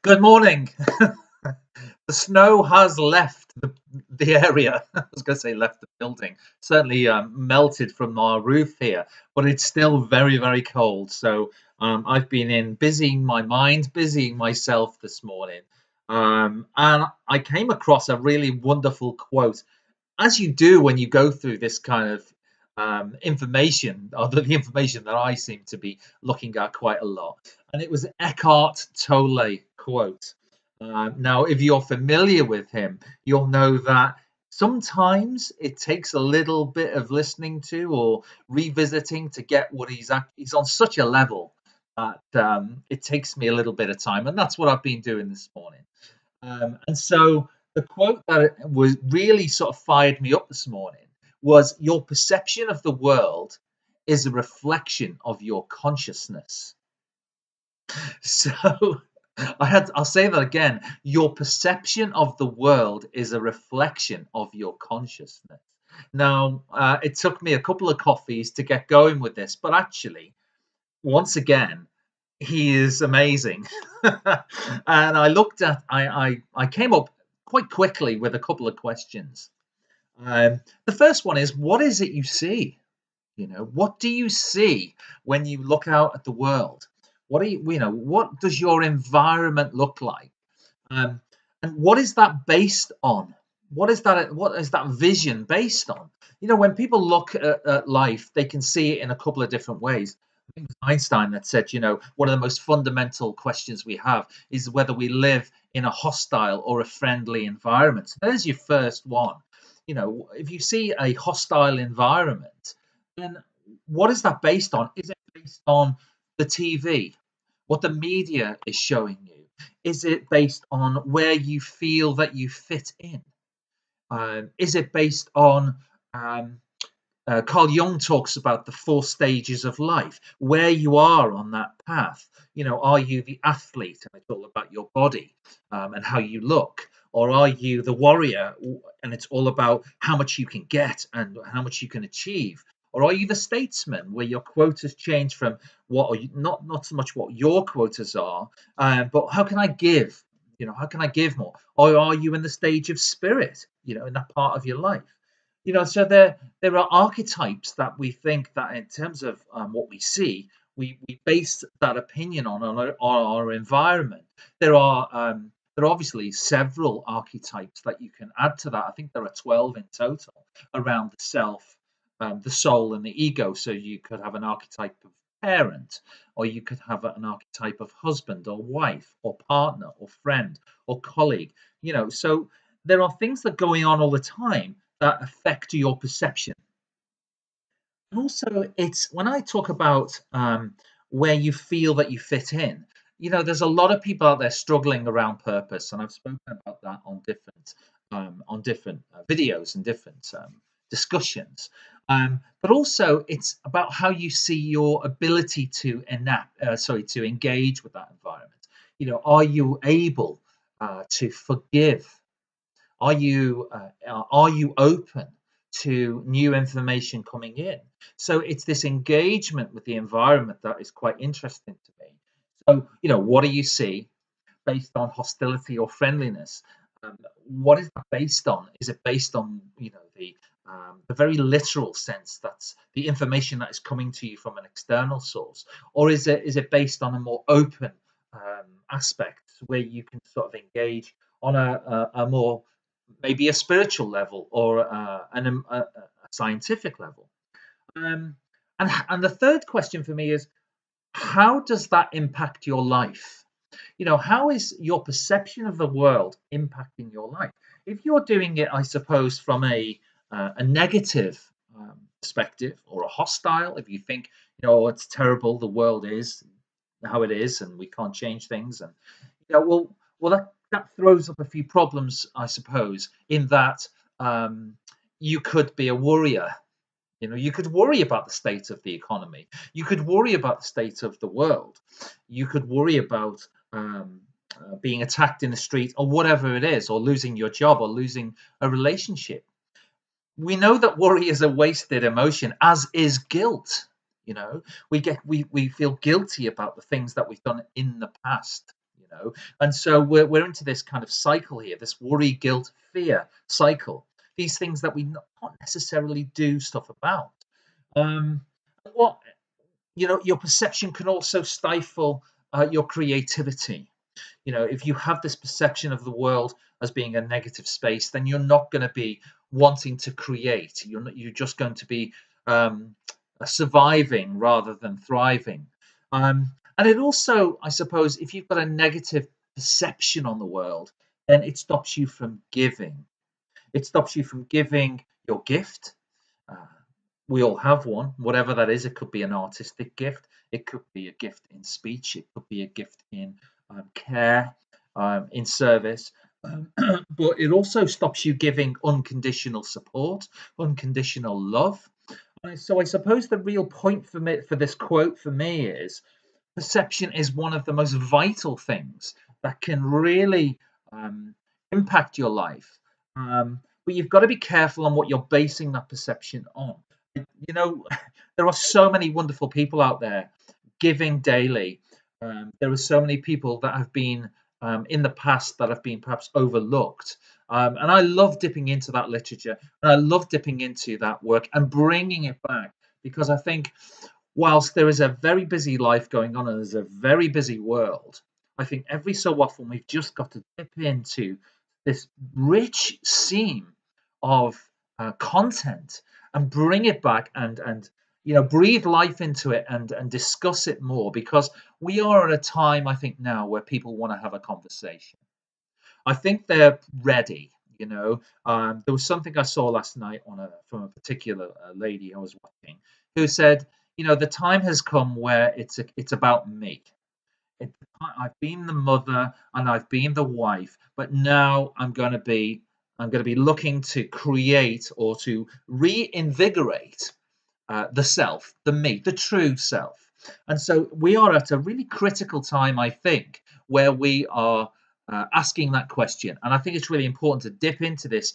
Good morning. The snow has left the area. I was going to say left the building. Certainly melted from our roof here, but it's still very, very cold. So I've been in busying my mind, busying myself this morning. And I came across a really wonderful quote, as you do when you go through this kind of information, or the information that I seem to be looking at quite a lot. And it was Eckhart Tolle quote. Now, if you're familiar with him, you'll know that sometimes it takes a little bit of listening to or revisiting to get what he's on such a level that it takes me a little bit of time, and that's what I've been doing this morning. And so the quote that was really sort of fired me up this morning was, "Your perception of the world is a reflection of your consciousness." So I'll say that again. Your perception of the world is a reflection of your consciousness. Now, it took me a couple of coffees to get going with this, but actually, once again, he is amazing. And I came up quite quickly with a couple of questions. The first one is, what is it you see? What do you see when you look out at the world? What does your environment look like? Um, and what is that based on? What is that vision based on? When people look at life, they can see it in a couple of different ways. I think it was Einstein that said, one of the most fundamental questions we have is whether we live in a hostile or a friendly environment. So there's your first one. If you see a hostile environment, then what is that based on? Is it based on the TV, what the media is showing you? Is it based on where you feel that you fit in? Is it based on um, Carl Jung talks about the four stages of life, where you are on that path. Are you the athlete, and it's all about your body and how you look? Or are you the warrior, and it's all about how much you can get and how much you can achieve? Or are you the statesman, where your quotas change from what are you, not so much what your quotas are, but how can I give? How can I give more? Or are you in the stage of spirit? In that part of your life. So there are archetypes that we think that in terms of what we see, we base that opinion on our environment. There are obviously several archetypes that you can add to that. I think there are 12 in total around the self, the soul, and the ego. So you could have an archetype of parent, or you could have an archetype of husband or wife or partner or friend or colleague. So there are things that are going on all the time that affect your perception. Also, it's when I talk about where you feel that you fit in. There's a lot of people out there struggling around purpose, and I've spoken about that on different videos and different discussions. But also, it's about how you see your ability to engage with that environment. Are you able to forgive? Are you open to new information coming in? So it's this engagement with the environment that is quite interesting to me. So, what do you see based on hostility or friendliness? What is that based on? Is it based on the very literal sense, that's the information that is coming to you from an external source, or is it based on a more open aspect where you can sort of engage on a more, maybe a spiritual level, or a scientific level? Um, and the third question for me is, how does that impact your life? How is your perception of the world impacting your life? If you're doing it, I suppose, from a negative perspective, or a hostile, if you think, it's terrible, the world is how it is, and we can't change things, and well, that throws up a few problems, I suppose, in that you could be a worrier. You could worry about the state of the economy. You could worry about the state of the world. You could worry about being attacked in the street, or whatever it is, or losing your job, or losing a relationship. We know that worry is a wasted emotion, as is guilt. We feel guilty about the things that we've done in the past. And so we're into this kind of cycle here, this worry, guilt, fear cycle. These things that we not necessarily do stuff about. Um, what your perception can also stifle your creativity. If you have this perception of the world as being a negative space, then you're not going to be wanting to create. You're just going to be um, surviving rather than thriving. And it also, I suppose, if you've got a negative perception on the world, then it stops you from giving. It stops you from giving your gift. Uh, we all have one, whatever that is. It could be an artistic gift, it could be a gift in speech, it could be a gift in care, in service. But it also stops you giving unconditional support, unconditional love. So I suppose the real point for me, for this quote for me, is perception is one of the most vital things that can really um, impact your life. But you've got to be careful on what you're basing that perception on. You know, there are so many wonderful people out there giving daily. There are so many people that have been in the past that have been perhaps overlooked. And I love dipping into that literature, and I love dipping into that work and bringing it back, because I think whilst there is a very busy life going on and there's a very busy world, I think every so often we've just got to dip into this rich seam of content and bring it back, and breathe life into it, and discuss it more, because we are at a time, I think, now where people want to have a conversation. I think they're ready. There was something I saw last night from a particular lady I was watching, who said, the time has come where it's about me. I've been the mother and I've been the wife, but now I'm going to be looking to create or to reinvigorate the self, the me, the true self. And so we are at a really critical time, I think, where we are asking that question. And I think it's really important to dip into this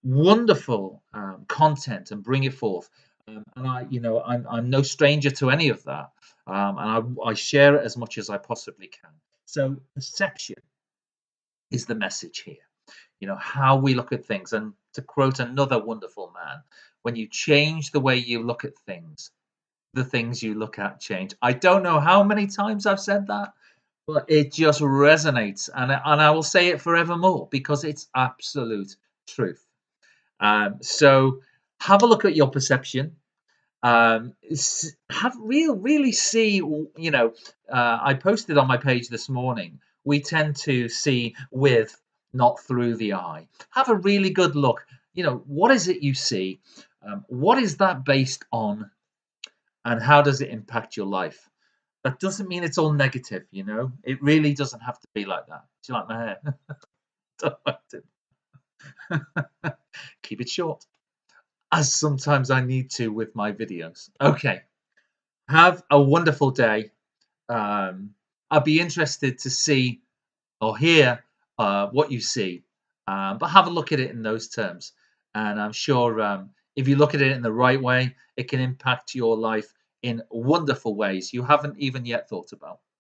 wonderful content and bring it forth. And I'm no stranger to any of that. And I share it as much as I possibly can. So perception is the message here. How we look at things. And to quote another wonderful man, when you change the way you look at things, the things you look at change. I don't know how many times I've said that, but it just resonates, and I will say it forevermore, because it's absolute truth. So have a look at your perception. Have really see. I posted on my page this morning. We tend to see with, not through the eye. Have a really good look. What is it you see? What is that based on? And how does it impact your life? That doesn't mean it's all negative. It really doesn't have to be like that. Do you like my hair? Don't like it. Keep it short, as sometimes I need to with my videos. Okay, have a wonderful day. I'd be interested to see or hear what you see, but have a look at it in those terms. And I'm sure if you look at it in the right way, it can impact your life in wonderful ways you haven't even yet thought about.